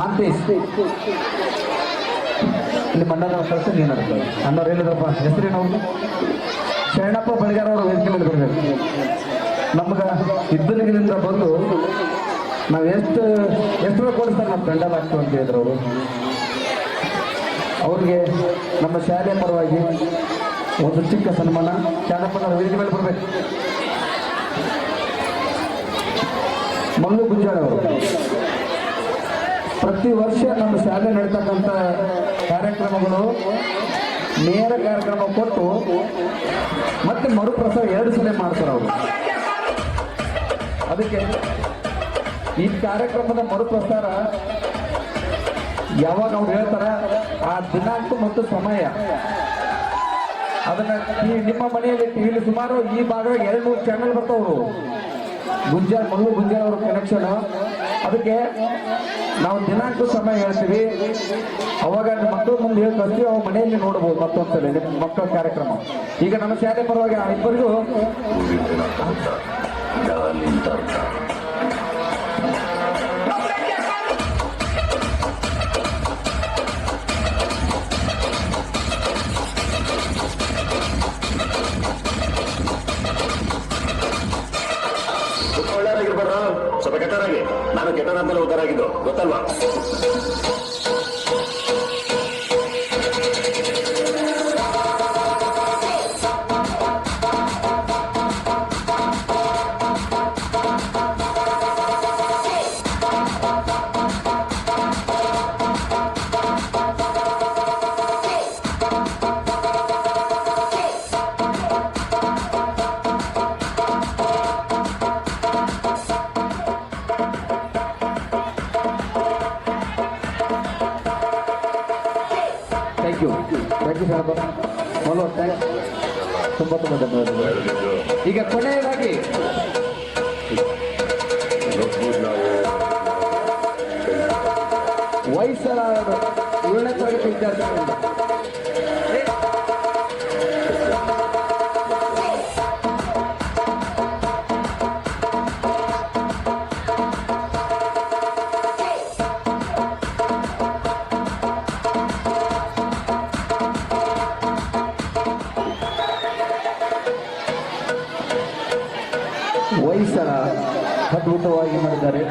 ಮಾಂತೇಶ್ ಇಲ್ಲಿ ಮಂಡಲ ಕೆಲಸ ಏನಾದ್ರು ಅನ್ನೋರು ಹೇಳಿದ್ರಪ್ಪ ಹೆಸರೇನವ್ರು ಶರಣಪ್ಪ ಬಳಿಗಾರ ಅವರು ವೇದಿಕೆ ಮೇಲೆ ಬರಬೇಕು. ನಮ್ಗೆ ಇದ್ದಲಿಗಿನಿಂದ ಬಂದು ನಾವು ಎಷ್ಟು ಕೊಡಿಸ್ತಾರೆ ನಮ್ಮ ಪೆಂಡಲ್ ಆಗ್ತು ಅಂತ ಹೇಳಿದ್ರು ಅವರು. ಅವ್ರಿಗೆ ನಮ್ಮ ಶಾಲೆಯ ಪರವಾಗಿ ಒಂದು ಚಿಕ್ಕ ಸನ್ಮಾನ. ಶರಣಪ್ಪನವರ ವೇದಿಕೆ ಮೇಲೆ ಬರಬೇಕು. ಮಲ್ಲು ಗುಂಜಾಳ ಅವರು ಪ್ರತಿ ವರ್ಷ ನಮ್ಮ ಶಾಲೆ ನಡೀತಕ್ಕಂಥ ಕಾರ್ಯಕ್ರಮಗಳು ನೇರ ಕಾರ್ಯಕ್ರಮ ಕೊಟ್ಟು ಮತ್ತೆ ಮರುಪ್ರಸಾರ 2 ಸಲ ಮಾಡ್ತಾರೆ ಅವರು. ಅದಕ್ಕೆ ಈ ಕಾರ್ಯಕ್ರಮದ ಮರುಪ್ರಸಾರ ಯಾವಾಗ ಅವ್ರು ಹೇಳ್ತಾರ ಆ ದಿನಾಂಕ ಮತ್ತು ಸಮಯ ಅದನ್ನ ನಿಮ್ಮ ಮನೆಯಲ್ಲಿ ಟಿವಿಲಿ ಸುಮಾರು ಈ ಭಾಗ 2-3 ಚಾನೆಲ್ ಬರ್ತಾವ್ರು. ಮಲ್ಲು ಗುಂಜಾಳ ಅವ್ರ ಕನೆಕ್ಷನ್. ಅದಕ್ಕೆ ನಾವು ದಿನಾಂಕ ಸಮಯ ಹೇಳ್ತೀವಿ. ಅವಾಗ ಮಕ್ಕಳು ಮುಂದೆ ಹೇಳಿ ಕಳ್ತೀವಿ. ಅವಾಗ ಮನೆಯಲ್ಲಿ ನೋಡ್ಬೋದು ಮತ್ತೊಂದ್ಸಲ ನಿಮ್ಮ ಮಕ್ಕಳ ಕಾರ್ಯಕ್ರಮ. ಈಗ ನಮ್ಮ ಶಾಲೆ ಪರವಾಗಿ ಇಬ್ಬರಿಗೂ ಒಳ್ಳೆಯರಾಗಿರ್ಬಾರ ಸ್ವಲ್ಪ ಕೆಟ್ಟರಾಗಿ. ನಾನು ಕೆಟ್ಟರಾದ್ಮೇಲೆ ಉದ್ದಾರಾಗಿದ್ದು ಗೊತ್ತಲ್ವಾ? ಥ್ಯಾಂಕ್ ಯು ಸಾಹೇಬ. ಮಲ್ಲು ಥ್ಯಾಂಕ್ಸ್, ತುಂಬ ಧನ್ಯವಾದಗಳು. ಈಗ ಕೊನೆಯದಾಗಿ ವಯಸ್ಸಾದ 7ನೇ ತರಗತಿ ವಿದ್ಯಾರ್ಥಿಗಳಿಂದ ವಯಸ್ಸರ ಅದ್ಭುತವಾಗಿ ಮಾಡಿದ್ದಾರೆ.